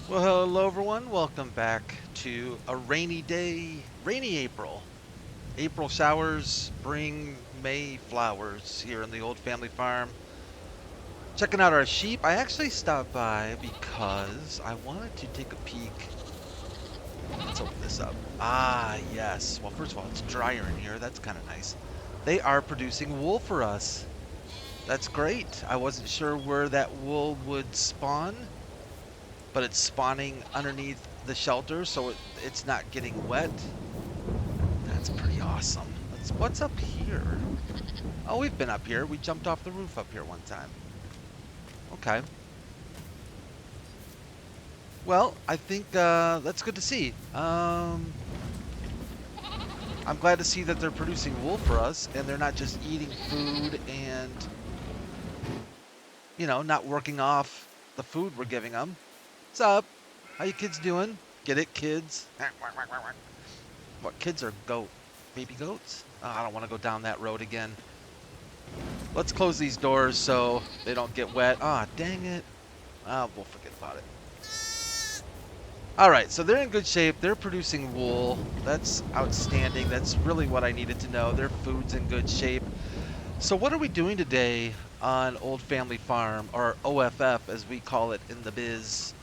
Well, hello everyone. Welcome back to a rainy day, rainy April. April showers bring May flowers here in the old family farm. Checking out our sheep. I actually stopped by because I wanted to take a peek. Let's open this up. Ah, yes. Well, first of all, it's drier in here. That's kind of nice. They are producing wool for us. That's great. I wasn't sure where that wool would spawn, but it's spawning underneath the shelter, so it's not getting wet. That's pretty awesome. What's up here? Oh, we've been up here. We jumped off the roof up here one time. Okay. Well, I think that's good to see. I'm glad to see that they're producing wool for us, and they're not just eating food and, not working off the food we're giving them. What's up? How you kids doing? Get it, kids? What, kids are baby goats? Oh, I don't want to go down that road again. Let's close these doors so they don't get wet. Ah, dang it. Ah, we'll forget about it. All right, so they're in good shape. They're producing wool. That's outstanding. That's really what I needed to know. Their food's in good shape. So what are we doing today on Old Family Farm, or OFF as we call it in the biz?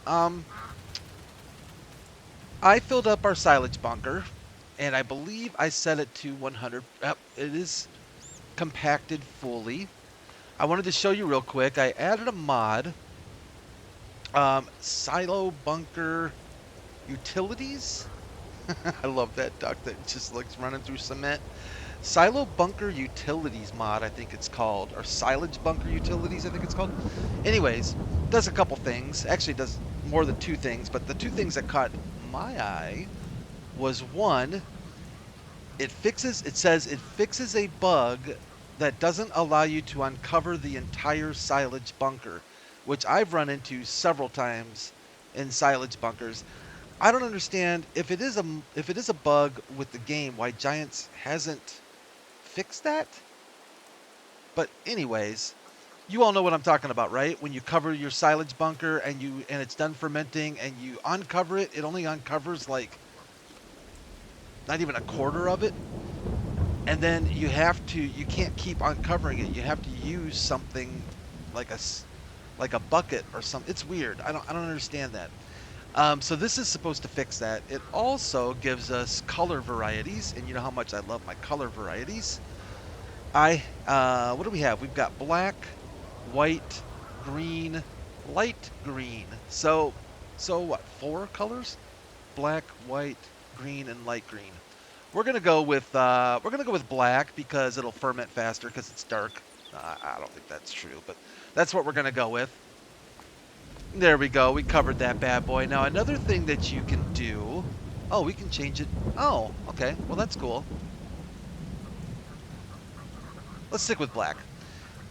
I filled up our silage bunker, and I believe I set it to 100. It is compacted fully. I wanted to show you real quick. I added a mod, silo bunker utilities. I love that duck that just looks running through cement. Silo bunker utilities mod, I think it's called, or silage bunker utilities, I think it's called. Anyways, does a couple things. Actually, does more than two things, but the two things that caught my eye was one, it says it fixes a bug that doesn't allow you to uncover the entire silage bunker, which I've run into several times in silage bunkers. I don't understand if it is a bug with the game, why Giants hasn't fixed that. But anyways, you all know what I'm talking about, right? When you cover your silage bunker and it's done fermenting and you uncover it, it only uncovers like not even a quarter of it. And then you can't keep uncovering it. You have to use something like a bucket or something. It's weird. I don't understand that. So this is supposed to fix that. It also gives us color varieties, and you know how much I love my color varieties. What do we have? We've got black, white, green, light green. So what? 4 colors? Black, white, green, and light green. We're gonna go with black because it'll ferment faster because it's dark. I don't think that's true, but that's what we're gonna go with. There we go. We covered that bad boy. Now another thing that you can do. Oh, we can change it. Oh, okay. Well, that's cool. Let's stick with black.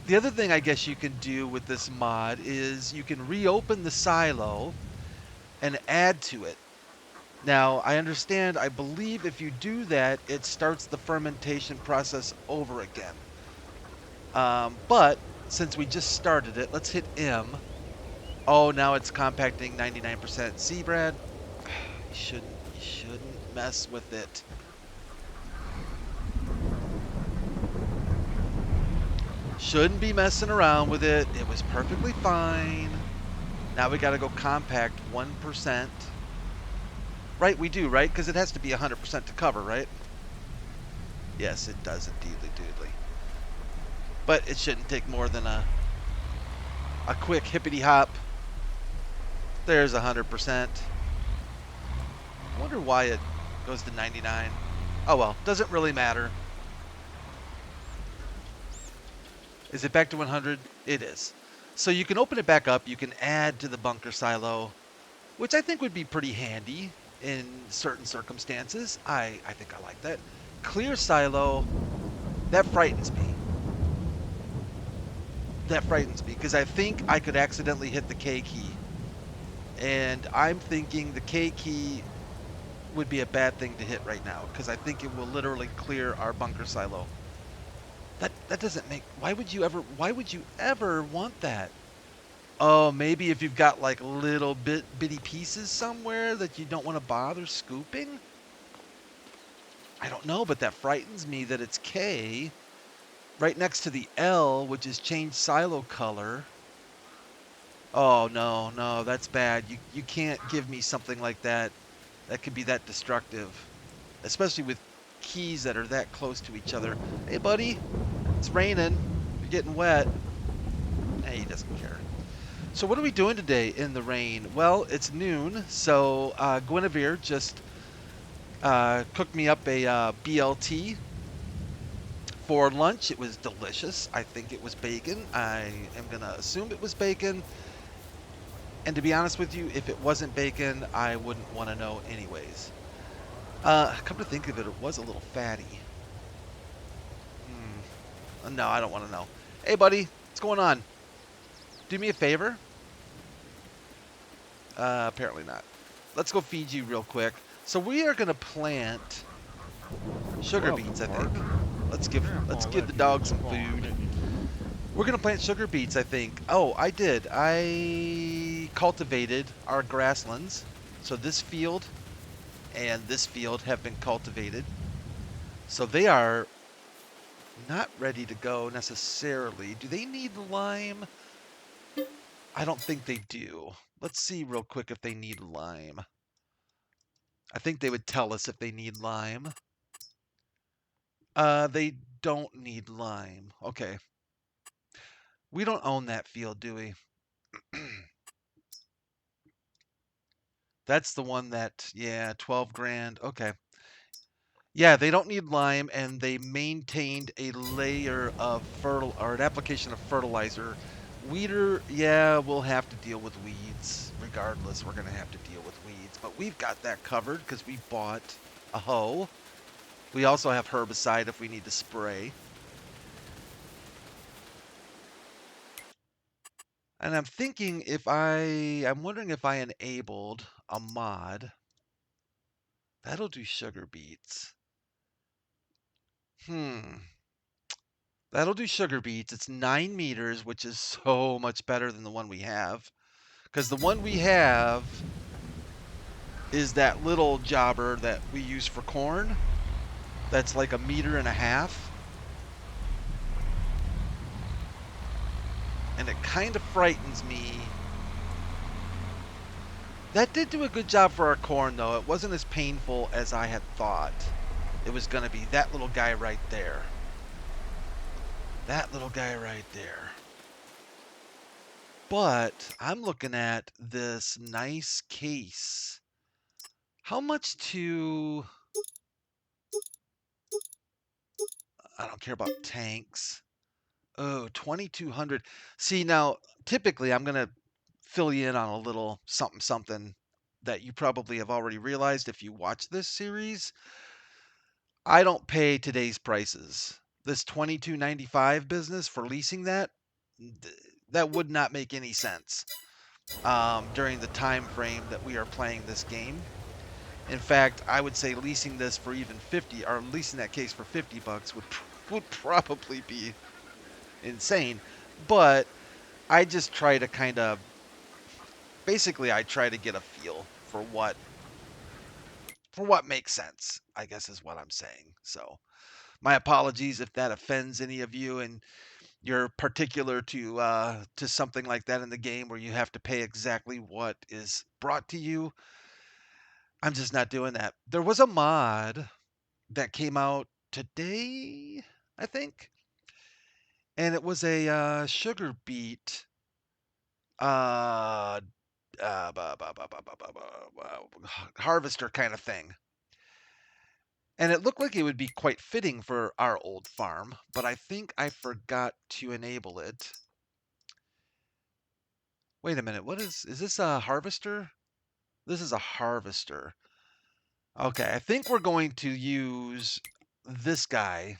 The other thing I guess you can do with this mod is you can reopen the silo and add to it. Now, I understand, I believe if you do that, it starts the fermentation process over again. But since we just started it, let's hit M. Oh, now it's compacting 99%. See, Brad? You shouldn't mess with it. Shouldn't be messing around with it. It was perfectly fine. Now we got to go compact 1%. Right, we do, right? Because it has to be 100% to cover, right? Yes, it does indeedly doodly. But it shouldn't take more than a quick hippity hop. There's 100%. I wonder why it goes to 99. Oh well, doesn't really matter. Is it back to 100? It is. So you can open it back up. You can add to the bunker silo, which I think would be pretty handy in certain circumstances. I think I like that. Clear silo, that frightens me. That frightens me because I think I could accidentally hit the K key. And I'm thinking the K key would be a bad thing to hit right now because I think it will literally clear our bunker silo. That doesn't make. Why would you ever want that? Oh, maybe if you've got like little bitty pieces somewhere that you don't want to bother scooping? I don't know, but that frightens me that it's K right next to the L, which is changed silo color. Oh, no, no, that's bad. You can't give me something like that that could be that destructive, especially with keys that are that close to each other. Hey, buddy, it's raining. You're getting wet. Hey, he doesn't care. So what are we doing today in the rain? Well, it's noon, so Guinevere just cooked me up a BLT for lunch. It was delicious. I think it was bacon. I am going to assume it was bacon. And to be honest with you, if it wasn't bacon, I wouldn't want to know anyways. Come to think of it, it was a little fatty. No, I don't want to know. Hey, buddy, what's going on? Do me a favor. Apparently not. Let's go feed you real quick. So we are going to plant sugar beets, I think. Let's give the dog some food. We're going to plant sugar beets, I think. Oh, I did. I cultivated our grasslands. So this field and this field have been cultivated. So they are not ready to go necessarily. Do they need lime? I don't think they do. Let's see real quick if they need lime. I think they would tell us if they need lime. They don't need lime. Okay. We don't own that field, do we? That's the one that, yeah, 12 grand. Okay. Yeah, they don't need lime, and they maintained a layer of or an application of fertilizer. Weeder, yeah, we'll have to deal with weeds. Regardless, we're going to have to deal with weeds. But we've got that covered because we bought a hoe. We also have herbicide if we need to spray. And I'm thinking I'm wondering if I enabled a mod. That'll do sugar beets. Hmm. That'll do sugar beets. It's 9 meters, which is so much better than the one we have. Because the one we have is that little jobber that we use for corn. That's like 1.5 meters. And it kind of frightens me. That did do a good job for our corn, though. It wasn't as painful as I had thought it was going to be. That little guy right there. That little guy right there. But I'm looking at this nice case. How much to... I don't care about tanks. Oh, 2,200. See, now, typically, I'm going to fill you in on a little something something that you probably have already realized if you watch this series. I don't pay today's prices. This 22.95 business for leasing that would not make any sense during the time frame that we are playing this game. In fact, I would say leasing this for even 50, or leasing that case for $50 would probably be insane. But I just try to kind of, basically, I try to get a feel for what makes sense, I guess is what I'm saying. So my apologies if that offends any of you and you're particular to something like that in the game where you have to pay exactly what is brought to you. I'm just not doing that. There was a mod that came out today, I think, and it was a sugar beet uh, harvester kind of thing. And it looked like it would be quite fitting for our old farm, but I think I forgot to enable it. Wait a minute, is this a harvester? This is a harvester. Okay, I think we're going to use this guy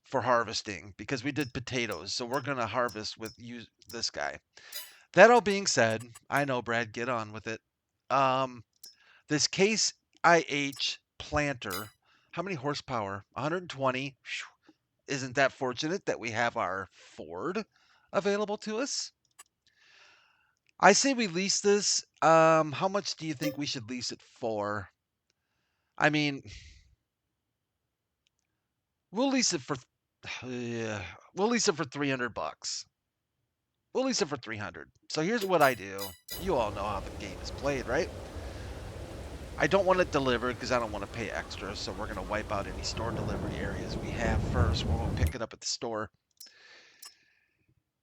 for harvesting because we did potatoes, so we're going to harvest with use this guy. That all being said, I know, Brad, get on with it. Um, this Case IH planter, how many horsepower? 120. Isn't that fortunate that we have our Ford available to us? I say we lease this. How much do you think we should lease it for? I mean, we'll lease it for yeah, we'll lease it for 300 bucks. We'll lease it for 300. So here's what I do. You all know how the game is played, right? I don't want it delivered because I don't want to pay extra, so we're going to wipe out any store delivery areas we have first. We're going to pick it up at the store.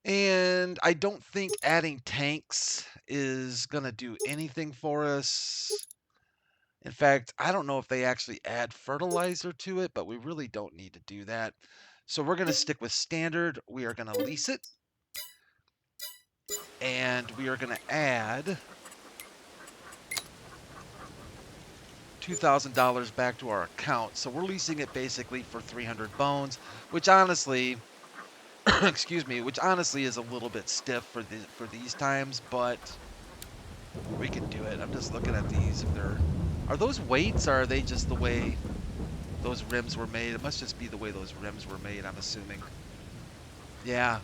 And I don't think adding tanks is going to do anything for us. In fact, I don't know if they actually add fertilizer to it, but we really don't need to do that. So we're going to stick with standard. We are going to lease it. And we are going to add $2,000 back to our account. So we're leasing it basically for 300 bones, which honestly, excuse me, which honestly is a little bit stiff for these times, but we can do it. I'm just looking at these. If they're, are those weights, or are they just the way those rims were made? It must just be the way those rims were made, I'm assuming. Yeah,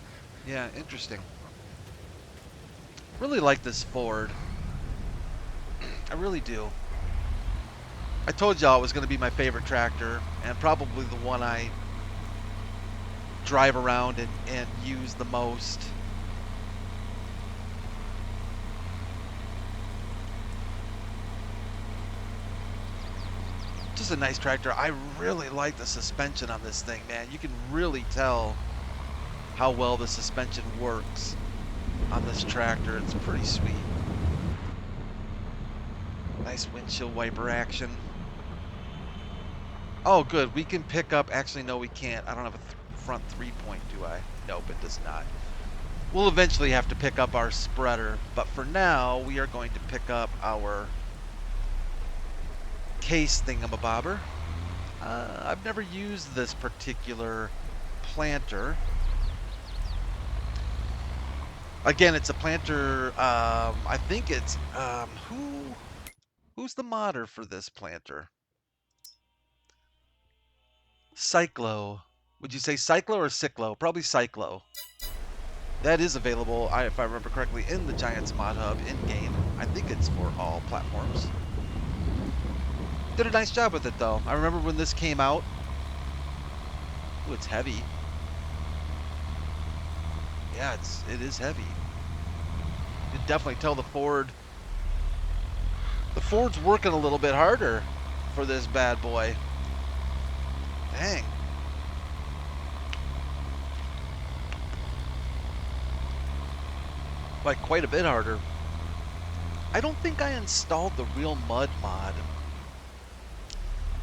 yeah, interesting. Really like this Ford. I really do. I told y'all it was going to be my favorite tractor, and probably the one I drive around and use the most. Just a nice tractor. I really like the suspension on this thing, man. You can really tell how well the suspension works on this tractor. It's pretty sweet. Nice windshield wiper action. Oh, good. We can pick up... Actually, no, we can't. I don't have a front 3-point, do I? Nope, it does not. We'll eventually have to pick up our spreader, but for now, we are going to pick up our case thingamabobber. I've never used this particular planter. Again, it's a planter. I think it's who's the modder for this planter? Cyclo. Would you say Cyclo or Cyclo? Probably Cyclo. That is available, if I remember correctly, in the Giants Mod Hub in-game. I think it's for all platforms. Did a nice job with it, though. I remember when this came out. Ooh, it's heavy. Yeah, it is heavy. You can definitely tell the Ford's working a little bit harder for this bad boy. Dang. Like quite a bit harder. I don't think I installed the Real Mud mod.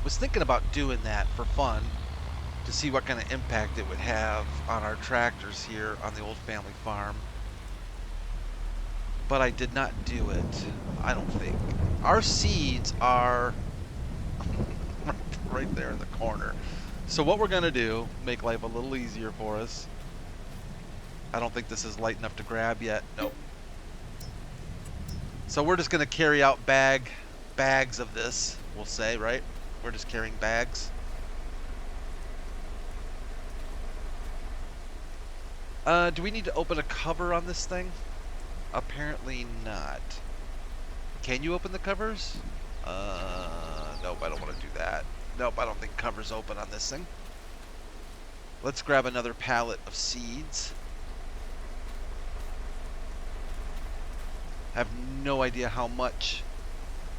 Was thinking about doing that for fun to see what kind of impact it would have on our tractors here on the old family farm. But I did not do it, I don't think. Our seeds are right there in the corner. So what we're gonna do, make life a little easier for us. I don't think this is light enough to grab yet. Nope. So we're just gonna carry out bags of this, we'll say, right? We're just carrying bags. Do we need to open a cover on this thing? Apparently not. Can you open the covers? Nope, I don't want to do that. Nope, I don't think covers open on this thing. Let's grab another pallet of seeds. I have no idea how much.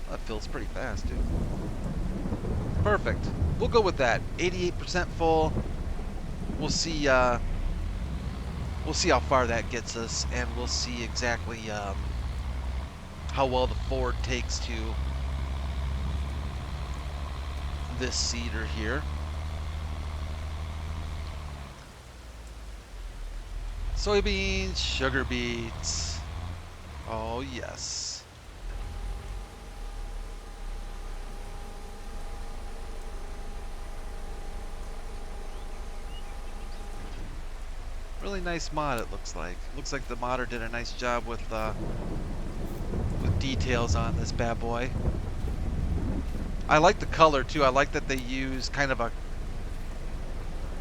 That fills pretty fast, dude. Perfect. We'll go with that. 88% full. We'll see how far that gets us, and we'll see exactly how well the Ford takes to this seeder here. Soybeans, sugar beets. Oh yes. Really nice mod, it looks like. Looks like the modder did a nice job with details on this bad boy. I like the color too. I like that they use kind of a,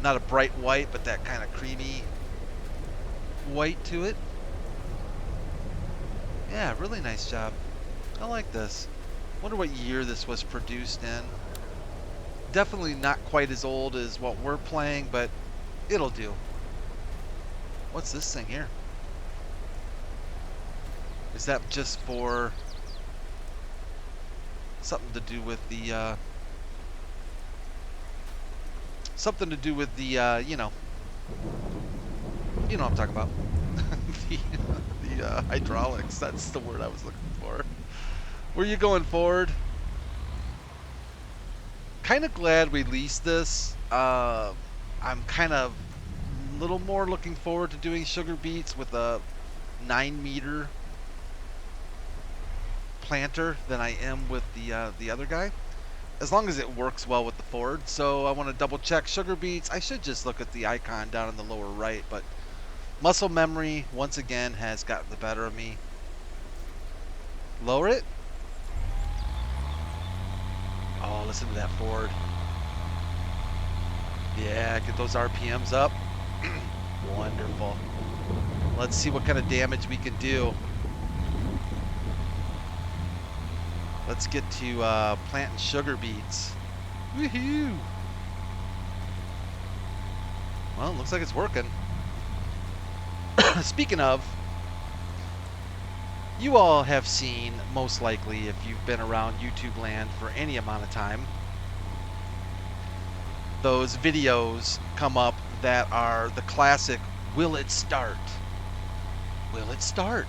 not a bright white, but that kind of creamy white to it. Yeah, really nice job. I like this. Wonder what year this was produced in. Definitely not quite as old as what we're playing, but it'll do. What's this thing here? Is that just for something to do with the, something to do with the, you know what I'm talking about. the hydraulics, that's the word I was looking for. Where you going, Ford? Kind of glad we leased this. I'm kind of a little more looking forward to doing sugar beets with a 9-meter planter than I am with the other guy, as long as it works well with the Ford. So I want to double check sugar beets. I should just look at the icon down in the lower right, but muscle memory once again has gotten the better of me. Lower it. Oh, listen to that Ford. Yeah, get those RPMs up. Wonderful. Let's see what kind of damage we can do. Let's get to planting sugar beets. Woohoo! Well, looks like it's working. Speaking of, you all have seen, most likely, if you've been around YouTube land for any amount of time, those videos come up that are the classic, will it start? Will it start?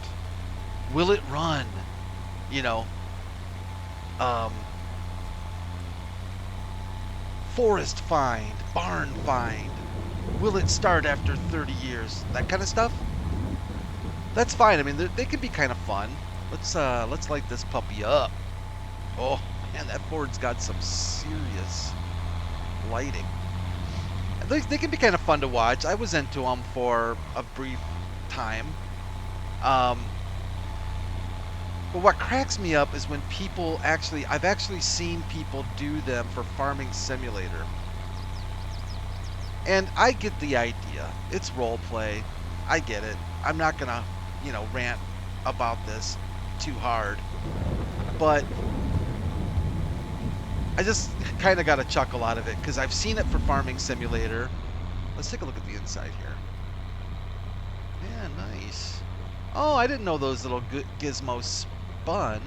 Will it run? You know, forest find, barn find, will it start after 30 years? That kind of stuff. That's fine. I mean, they can be kind of fun. Let's light this puppy up. Oh man, that Ford's got some serious lighting. They can be kind of fun to watch. I was into them for a brief time. But what cracks me up is when people I've actually seen people do them for Farming Simulator. And I get the idea. It's role play. I get it. I'm not gonna, rant about this too hard. But I just kind of got a chuckle out of it because I've seen it for Farming Simulator. Let's take a look at the inside here. Yeah, nice. Oh, I didn't know those little gizmos spun.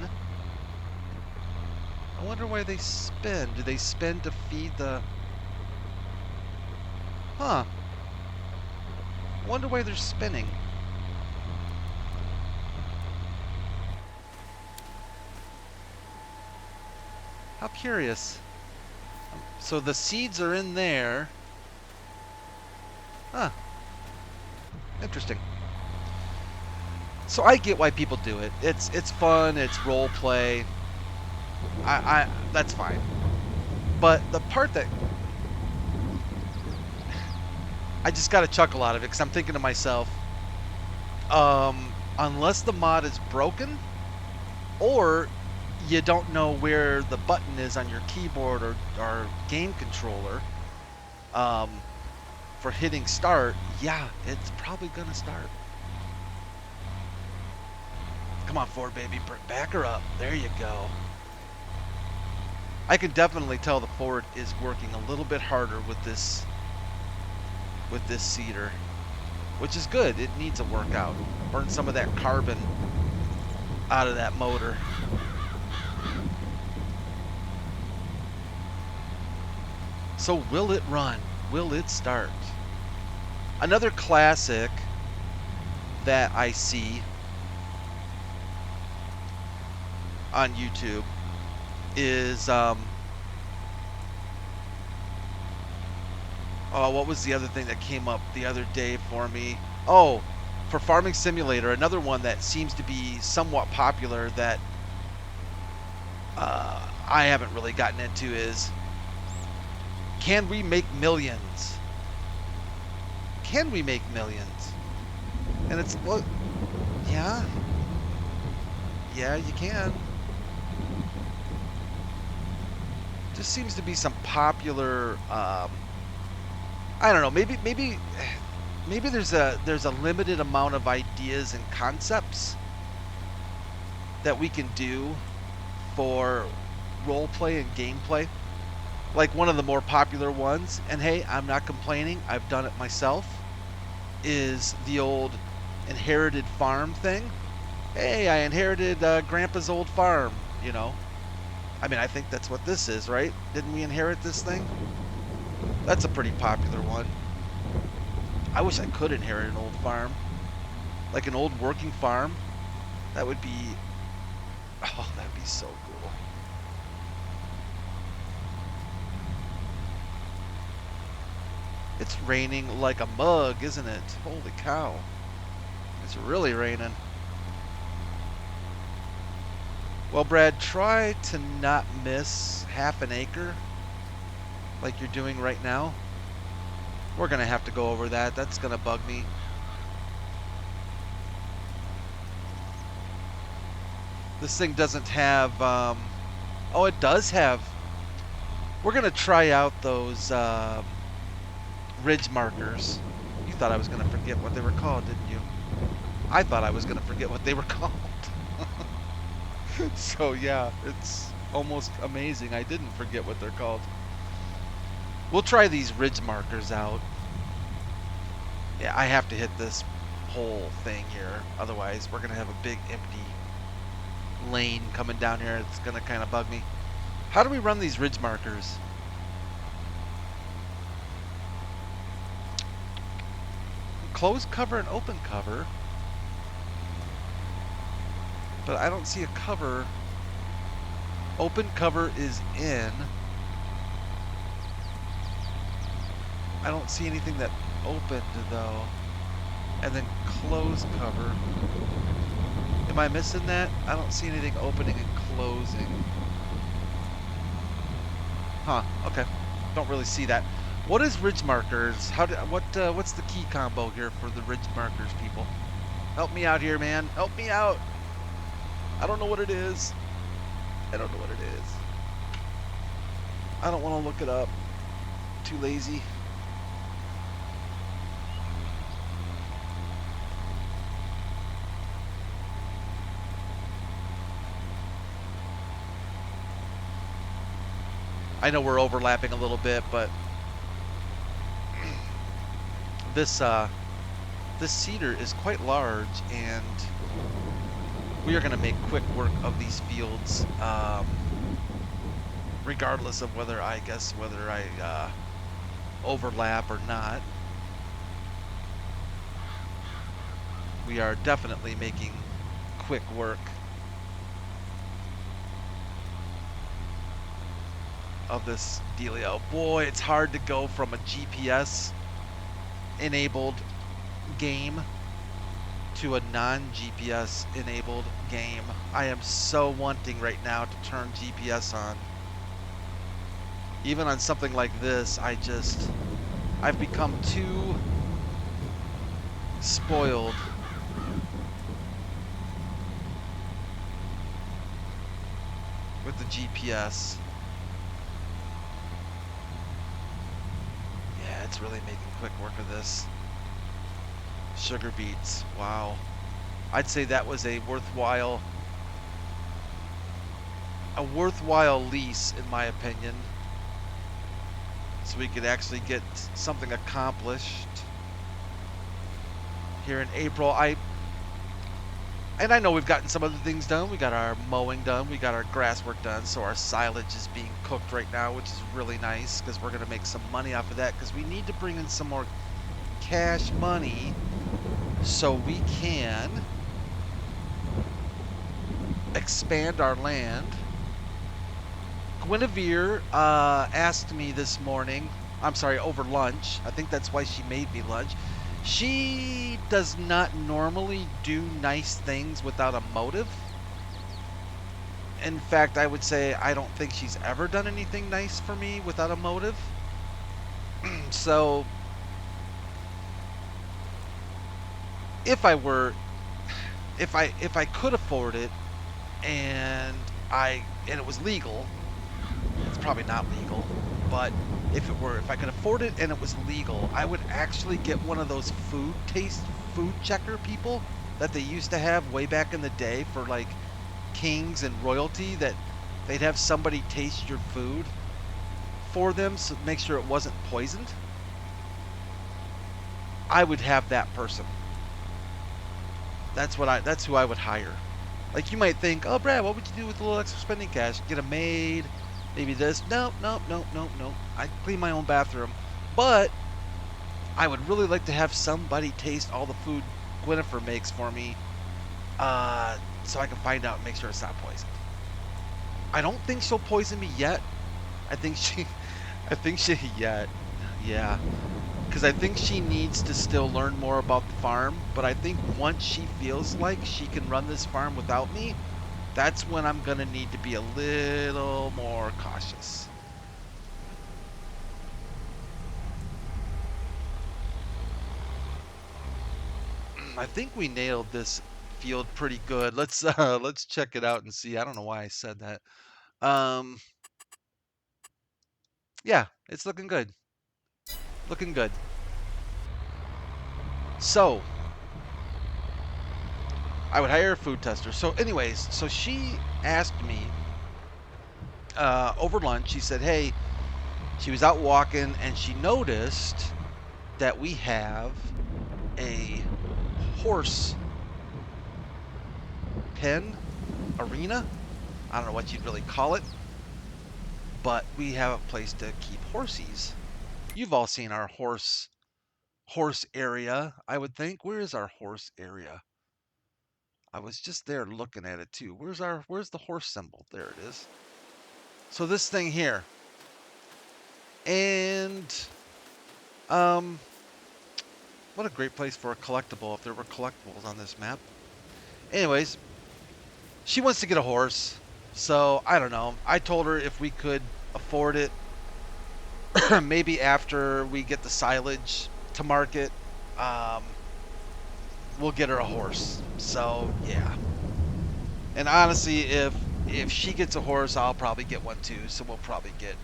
I wonder why they spin. Do they spin to feed the... Huh. I wonder why they're spinning. How curious. So the seeds are in there. Huh. Interesting. So I get why people do it. It's fun, it's role play. That's fine. But the part that I just got a chuckle out of it because I'm thinking to myself, unless the mod is broken or you don't know where the button is on your keyboard or game controller for hitting start, yeah, it's probably gonna start. Come on, Ford baby, back her up. There you go. I can definitely tell the Ford is working a little bit harder with this seeder, which is good. It needs a workout. Burn some of that carbon out of that motor. So will it run? Will it start? Another classic that I see on YouTube is oh, what was the other thing that came up the other day for me? Oh, for Farming Simulator, another one that seems to be somewhat popular that I haven't really gotten into is, can we make millions? Can we make millions? And it's, well, yeah. Yeah, you can. Just seems to be some popular, I don't know, maybe there's a limited amount of ideas and concepts that we can do for role play and gameplay. Like one of the more popular ones, and hey, I'm not complaining, I've done it myself, is the old inherited farm thing. Hey, I inherited Grandpa's old farm, you know. I mean, I think that's what this is, right? Didn't we inherit this thing? That's a pretty popular one. I wish I could inherit an old farm. Like an old working farm. That would be... Oh, that would be so cool. It's raining like a mug, isn't it? Holy cow. It's really raining. Well, Brad, try to not miss half an acre like you're doing right now. We're going to have to go over that. That's going to bug me. This thing doesn't have... oh, it does have... We're going to try out those ridge markers. You thought I was going to forget what they were called, didn't you? I thought I was going to forget what they were called. So yeah, it's almost amazing I didn't forget what they're called. We'll try these ridge markers out. Yeah, I have to hit this whole thing here. Otherwise, we're going to have a big empty lane coming down here. It's going to kind of bug me. How do we run these ridge markers? Close cover and open cover. But I don't see a cover. Open cover is in. I don't see anything that opened though. And then close cover. Am I missing that? I don't see anything opening and closing. Huh, okay. Don't really see that. What is ridge markers? What's the key combo here for the ridge markers, people? Help me out here, man. Help me out. I don't know what it is. I don't know what it is. I don't want to look it up. Too lazy. I know we're overlapping a little bit, but this cedar is quite large, and we are going to make quick work of these fields, regardless of whether I overlap or not. We are definitely making quick work of this dealio. Boy, it's hard to go from a GPS enabled game to a non-GPS enabled game. I am so wanting right now to turn GPS on. Even on something like this, I've become too spoiled with the GPS. Yeah, it's really making quick work of this. Sugar beets, wow. I'd say that was a worthwhile lease, in my opinion. So we could actually get something accomplished here in April. And I know we've gotten some other things done. We got our mowing done. We got our grass work done. So our silage is being cooked right now, which is really nice because we're going to make some money off of that because we need to bring in some more cash money so we can expand our land. Guinevere asked me this morning, I'm sorry, over lunch. I think that's why she made me lunch. She does not normally do nice things without a motive. In fact, I would say I don't think she's ever done anything nice for me without a motive. So if I could afford it and it was legal, it's probably not legal, but if I could afford it and it was legal, I would actually get one of those food checker people that they used to have way back in the day for like kings and royalty that they'd have somebody taste your food for them so make sure it wasn't poisoned, I would have that person. That's who I would hire. Like, you might think, oh, Brad, what would you do with a little extra spending cash? Get a maid, maybe this. Nope. I clean my own bathroom. But I would really like to have somebody taste all the food Gwynnifer makes for me, so I can find out and make sure it's not poisoned. I don't think she'll poison me yet. I think she, yeah. Because I think she needs to still learn more about the farm, but I think once she feels like she can run this farm without me, that's when I'm going to need to be a little more cautious. I think we nailed this field pretty good. Let's check it out and see. I don't know why I said that. Yeah, it's looking good. Looking good. So, I would hire a food tester. So anyways, so she asked me over lunch, she said, hey, she was out walking and she noticed that we have a horse pen arena. I don't know what you'd really call it, but we have a place to keep horsies. You've all seen our horse area, I would think. Where is our horse area? I was just there looking at it too. Where's the horse symbol? There it is. So this thing here. And what a great place for a collectible if there were collectibles on this map. Anyways, she wants to get a horse. So, I don't know. I told her if we could afford it, maybe after we get the silage to market, we'll get her a horse. So, yeah. And honestly, if she gets a horse, I'll probably get one too. So we'll probably get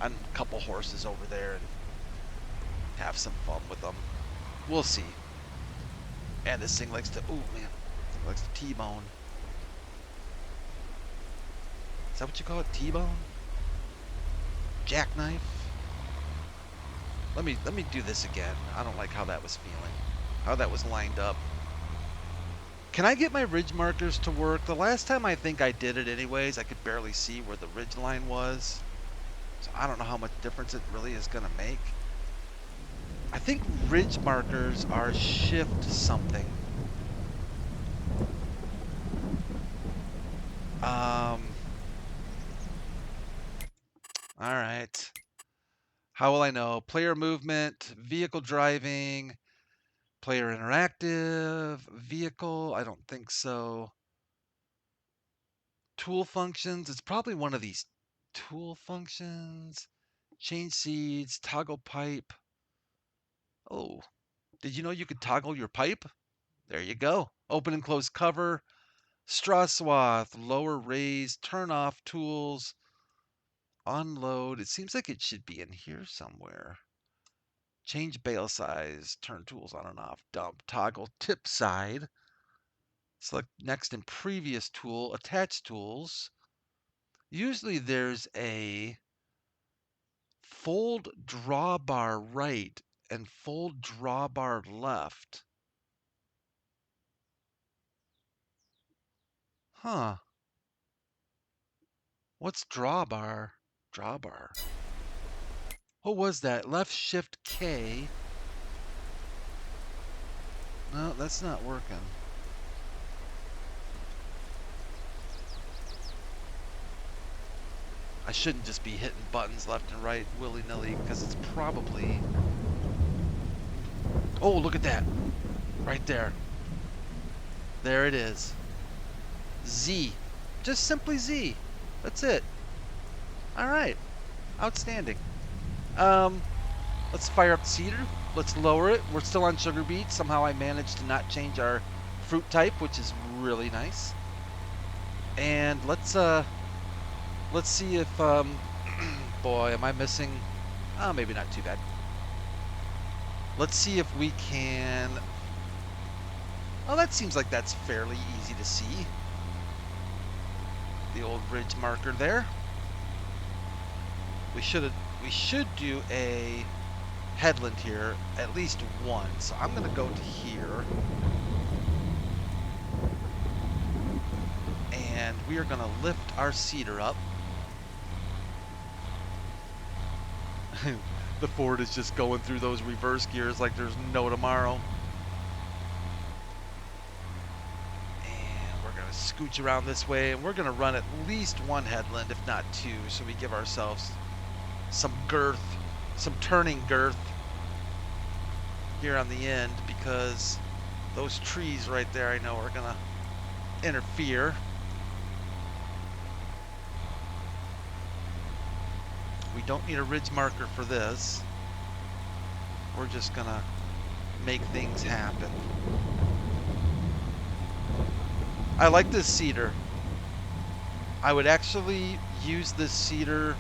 a couple horses over there and have some fun with them. We'll see. And this thing likes to, ooh man, it likes to T-bone. Is that what you call it? T-bone? Jackknife? Let me do this again. I don't like how that was feeling. How that was lined up. Can I get my ridge markers to work? The last time I think I did it anyways, I could barely see where the ridge line was. So I don't know how much difference it really is going to make. I think ridge markers are shift something. All right. How will I know? Player movement, vehicle driving, player interactive, vehicle. I don't think so. Tool functions. It's probably one of these tool functions. Change seeds, toggle pipe. Oh, did you know you could toggle your pipe? There you go. Open and close cover, straw swath, lower raise, turn off tools, unload. It seems like it should be in here somewhere. Change bale size, turn tools on and off, dump, toggle tip side. Select next and previous tool, attach tools. Usually there's a fold drawbar right and fold drawbar left. Huh. What's drawbar? Drawbar. What was that? Left shift K. No, that's not working. I shouldn't just be hitting buttons left and right willy-nilly because it's probably... Oh, look at that. Right there. There it is. Z. Just simply Z. That's it. All right. Outstanding. Let's fire up the seeder. Let's lower it. We're still on sugar beet. Somehow I managed to not change our fruit type, which is really nice. And let's see if boy, am I missing? Oh, maybe not too bad. Let's see if we can. Oh, that seems like that's fairly easy to see. the old ridge marker there. We should do a headland here, at least one. So I'm gonna go to here. And we are gonna lift our cedar up. The Ford is just going through those reverse gears like there's no tomorrow. And we're gonna scooch around this way, and we're gonna run at least one headland, if not two, so we give ourselves some girth, some turning girth here on the end, because those trees right there I know are gonna interfere. We don't need a ridge marker for this. We're just gonna make things happen. I like this cedar. I would actually use this cedar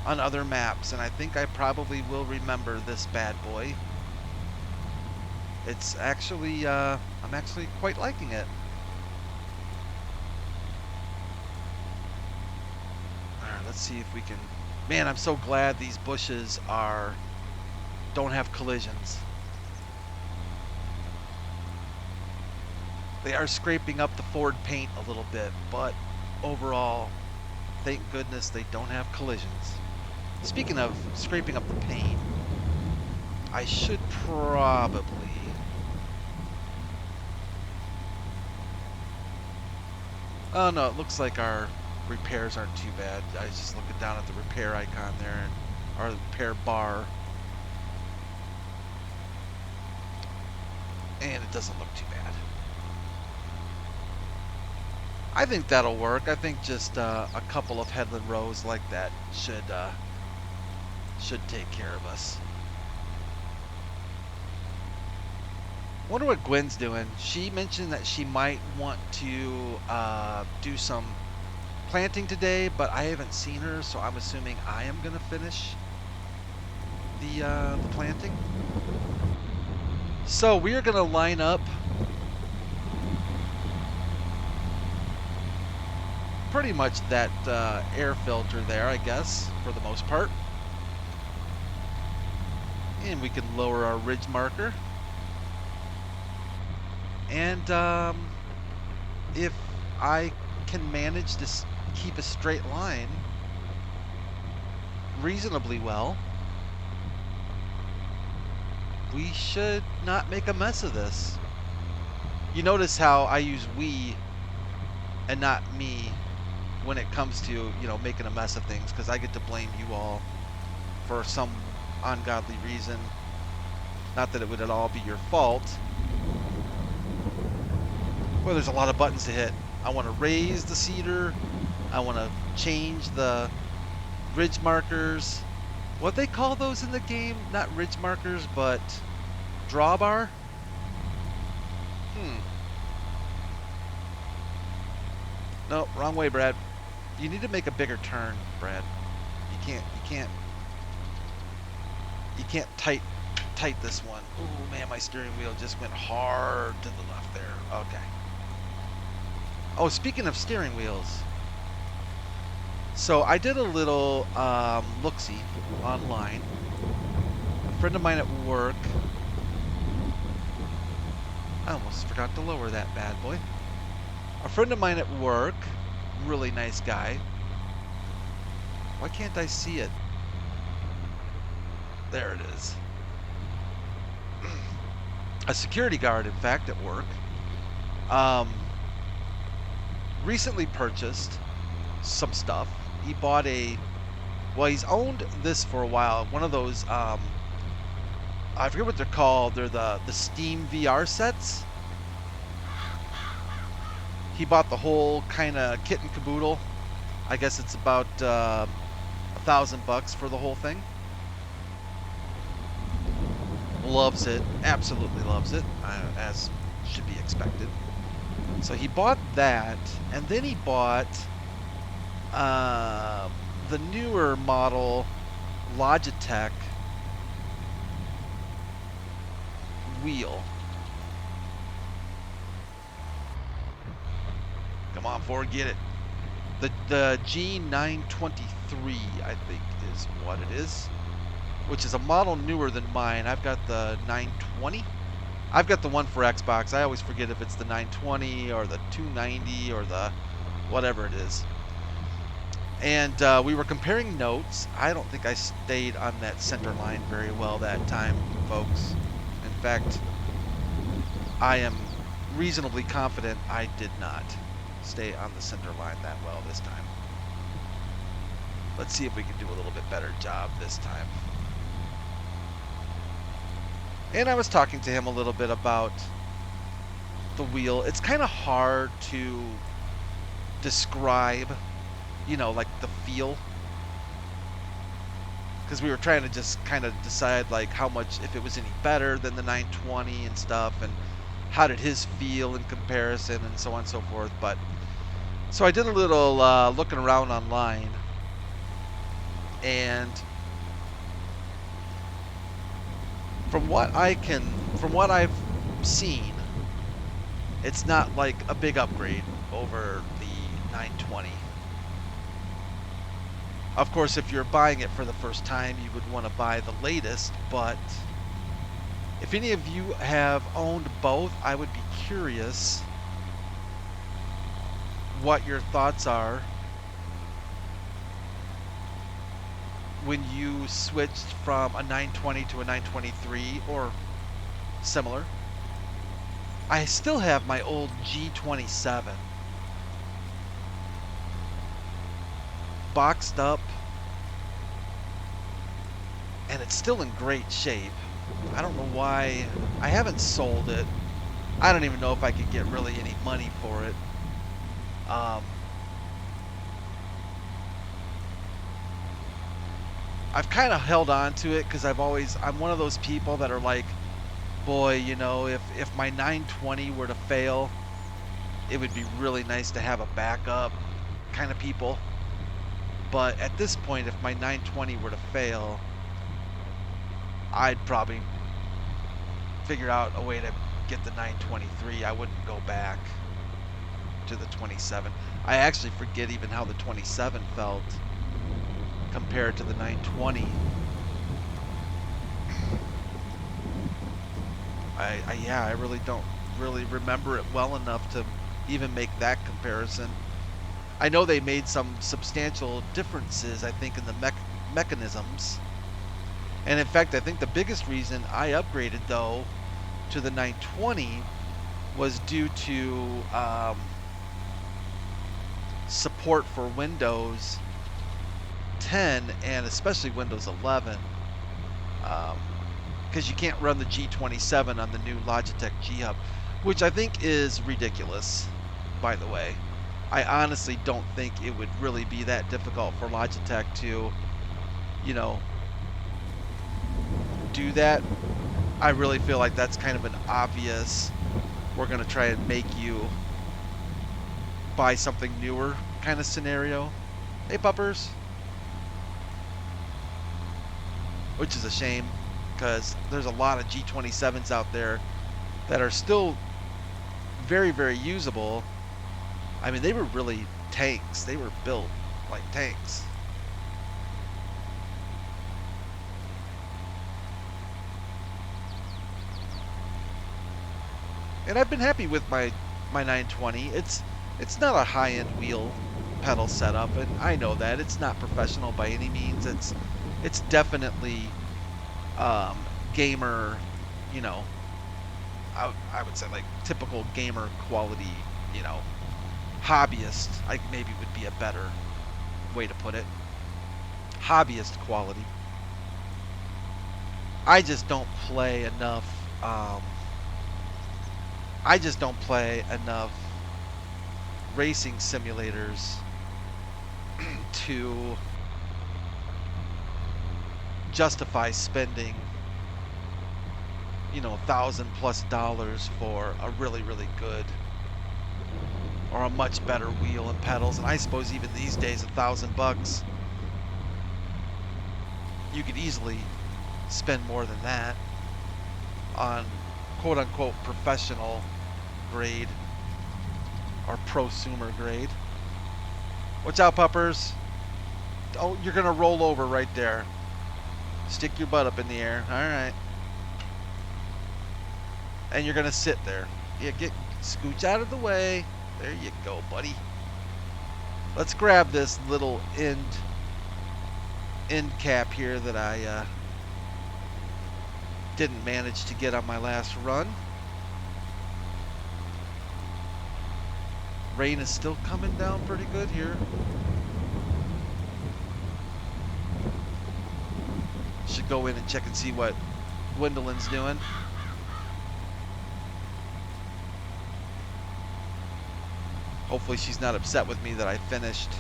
on other maps, and I think I probably will remember this bad boy. It's actually, I'm actually quite liking it. Alright, let's see if we can... Man, I'm so glad these bushes don't have collisions. They are scraping up the Ford paint a little bit, but overall, thank goodness they don't have collisions. Speaking of scraping up the paint, I should probably... Oh no, it looks like our repairs aren't too bad. I was just looking down at the repair icon there, and our repair bar, and it doesn't look too bad. I think that'll work. I think just a couple of headland rows like that should take care of us. Wonder what Gwen's doing. She mentioned that she might want to do some planting today, but I haven't seen her, so I'm assuming I am gonna finish the planting. So we are gonna line up pretty much that air filter there, I guess, for the most part. And we can lower our ridge marker. And if I can manage to keep a straight line reasonably well, we should not make a mess of this. You notice how I use we and not me when it comes to, you know, making a mess of things, because I get to blame you all for some ungodly reason. Not that it would at all be your fault. Well, there's a lot of buttons to hit. I want to raise the cedar. I want to change the ridge markers. What they call those in the game? Not ridge markers, but drawbar? No, wrong way, Brad. You need to make a bigger turn, Brad. You can't tight this one. Oh man, my steering wheel just went hard to the left there. Okay. Oh, speaking of steering wheels, so I did a little look-see online. A friend of mine at work, I almost forgot to lower that bad boy. A friend of mine at work, really nice guy. Why can't I see it? There it is. A security guard, in fact, at work. Recently purchased some stuff. He bought he's owned this for a while. One of those, I forget what they're called. They're the Steam VR sets. He bought the whole kind of kit and caboodle. I guess it's about $1,000 for the whole thing. Loves it, absolutely loves it, as should be expected. So he bought that, and then he bought the newer model Logitech wheel. Come on, Ford, get it. The G923, I think, is what it is, which is a model newer than mine. I've got the 920. I've got the one for Xbox. I always forget if it's the 920 or the 290 or the whatever it is. And we were comparing notes. I don't think I stayed on that center line very well that time, folks. In fact, I am reasonably confident I did not stay on the center line that well this time. Let's see if we can do a little bit better job this time. And I was talking to him a little bit about the wheel. It's kind of hard to describe, you know, like the feel, because we were trying to just kind of decide like how much, if it was any better than the 920 and stuff, and how did his feel in comparison and so on and so forth. But so I did a little looking around online, and from what I've seen, it's not like a big upgrade over the 920. Of course, if you're buying it for the first time, you would want to buy the latest, but if any of you have owned both, I would be curious what your thoughts are when you switched from a 920 to a 923 or similar. I still have my old G27 boxed up, and it's still in great shape. I don't know why I haven't sold it. I don't even know if I could get really any money for it. I've kind of held on to it because I'm one of those people that are like, boy, you know, if my 920 were to fail, it would be really nice to have a backup kind of people. But at this point, if my 920 were to fail, I'd probably figure out a way to get the 923. I wouldn't go back to the 27. I actually forget even how the 27 felt compared to the 920. I really don't really remember it well enough to even make that comparison. I know they made some substantial differences, I think, in the mechanisms. And in fact, I think the biggest reason I upgraded, though, to the 920 was due to support for Windows 10 and especially Windows 11, because you can't run the G27 on the new Logitech G Hub, which I think is ridiculous, by the way. I honestly don't think it would really be that difficult for Logitech to, you know, do that. I really feel like that's kind of an obvious, we're going to try and make you buy something newer kind of scenario. Hey, puppers. Which is a shame, because there's a lot of G27s out there that are still very, very usable. I mean, they were really tanks. They were built like tanks. And I've been happy with my 920. It's not a high-end wheel pedal setup, and I know that. It's not professional by any means. It's definitely gamer, you know, I would say like typical gamer quality, you know, hobbyist, maybe would be a better way to put it. Hobbyist quality. I just don't play enough. I just don't play enough racing simulators to justify spending, you know, $1,000+ for a really, really good or a much better wheel and pedals. And I suppose even these days, $1,000, you could easily spend more than that on quote-unquote professional grade or prosumer grade, Watch out, puppers. Oh, you're going to roll over right there. Stick your butt up in the air. All right. And you're going to sit there. Yeah, scooch out of the way. There you go, buddy. Let's grab this little end cap here that I didn't manage to get on my last run. Rain is still coming down pretty good here. Should go in and check and see what Gwendolyn's doing. Hopefully she's not upset with me that I finished.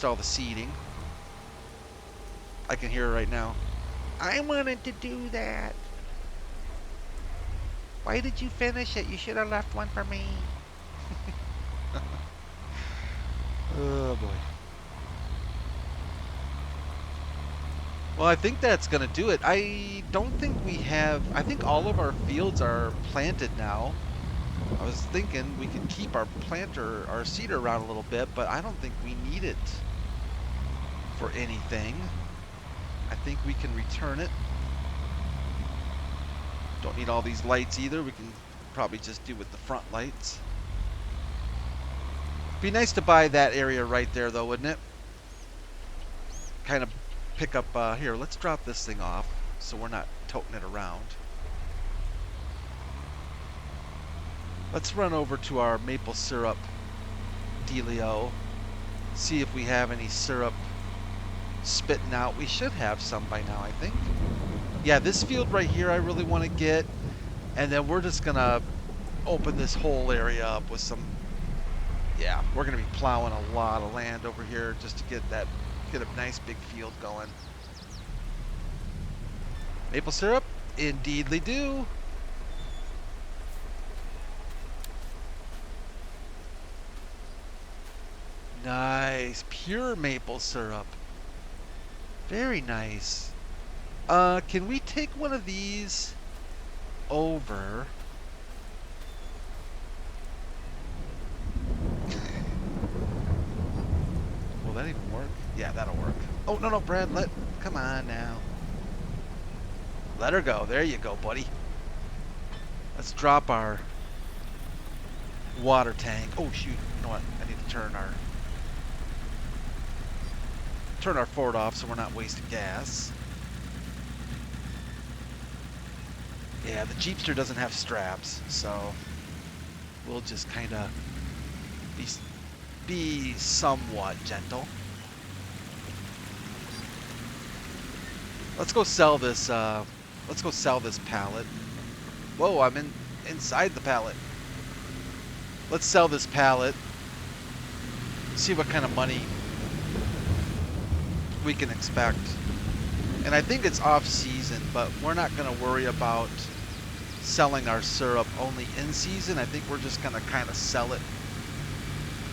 All the seeding. I can hear her right now. I wanted to do that. Why did you finish it? You should have left one for me. Oh boy. Well, I think that's going to do it. I don't think we have... I think all of our fields are planted now. I was thinking we could keep our planter, our seeder around a little bit, but I don't think we need it for anything. I think we can return it. Don't need all these lights either. We can probably just do with the front lights. Be nice to buy that area right there, though, wouldn't it? Kind of pick up... here, let's drop this thing off so we're not toting it around. Let's run over to our maple syrup dealio. See if we have any syrup spitting out. We should have some by now, I think. Yeah, this field right here I really want to get. And then we're just going to open this whole area up with some... Yeah, we're going to be plowing a lot of land over here just to get a nice big field going. Maple syrup? Indeedly do. Nice. Pure maple syrup. Very nice. Can we take one of these over? Will that even work? Yeah, that'll work. Oh, no, Brad, come on now. Let her go. There you go, buddy. Let's drop our water tank. Oh, shoot. You know what? I need to turn our Ford off so we're not wasting gas. Yeah, the Jeepster doesn't have straps, so we'll just kind of be somewhat gentle. Let's go sell this. Let's go sell this pallet. Whoa, I'm inside the pallet. Let's sell this pallet. See what kind of money we can expect. And I think it's off season, but we're not going to worry about selling our syrup only in season. I think we're just going to kind of sell it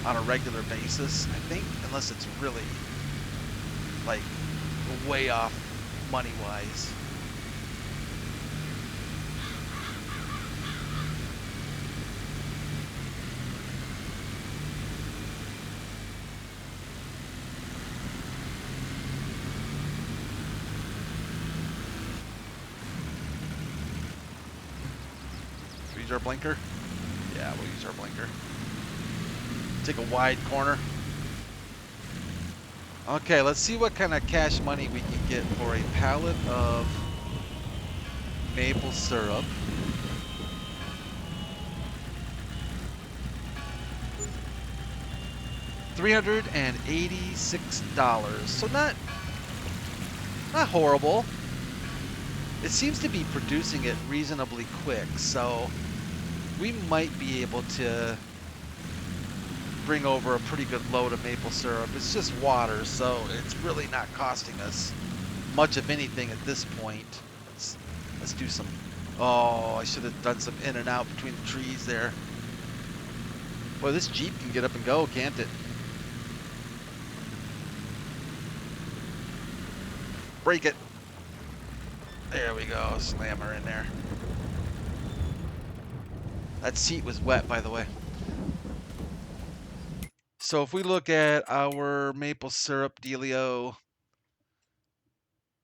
on a regular basis, I think, unless it's really like way off money-wise. Our blinker? Yeah, we'll use our blinker. Take a wide corner. Okay, let's see what kind of cash money we can get for a pallet of maple syrup. $386. So not horrible. It seems to be producing it reasonably quick, so we might be able to bring over a pretty good load of maple syrup. It's just water, so it's really not costing us much of anything at this point. Let's do some... Oh, I should have done some in and out between the trees there. Boy, this Jeep can get up and go, can't it? Break it. There we go. Slam her in there. That seat was wet, by the way. So if we look at our maple syrup dealio,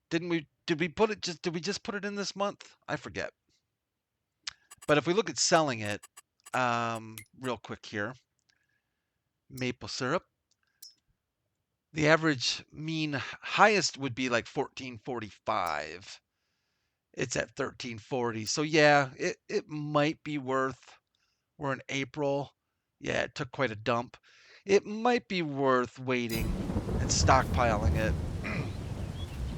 did we put it did we just put it in this month? I forget. But if we look at selling it, real quick here, maple syrup, the average mean highest would be like 1445. It's at 1340. So yeah, it might be worth, we're in April. Yeah, it took quite a dump. It might be worth waiting and stockpiling it.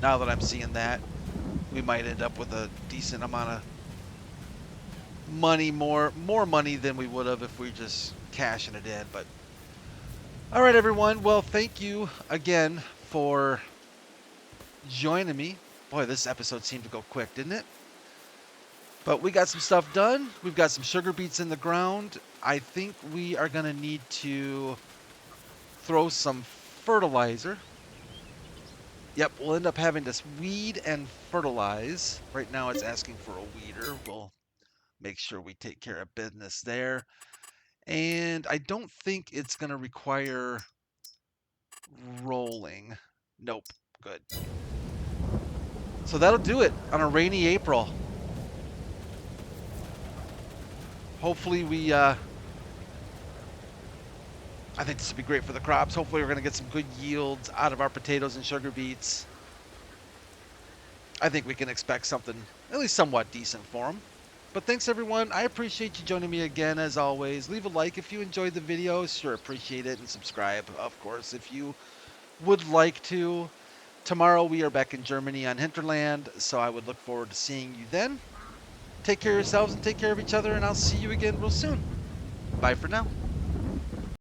Now that I'm seeing that, we might end up with a decent amount of money, more money than we would have if we just cashing it in. But all right, everyone. Well, thank you again for joining me. Boy, this episode seemed to go quick, didn't it? But we got some stuff done. We've got some sugar beets in the ground. I think we are going to need to throw some fertilizer. Yep, we'll end up having to weed and fertilize. Right now it's asking for a weeder. We'll make sure we take care of business there. And I don't think it's going to require rolling. Nope. Good. So that'll do it on a rainy April. Hopefully I think this would be great for the crops. Hopefully we're going to get some good yields out of our potatoes and sugar beets. I think we can expect something at least somewhat decent for them. But thanks, everyone. I appreciate you joining me again, as always. Leave a like if you enjoyed the video. Sure appreciate it. And subscribe, of course, if you would like to. Tomorrow we are back in Germany on Hinterland, so I would look forward to seeing you then. Take care of yourselves and take care of each other, and I'll see you again real soon. Bye for now.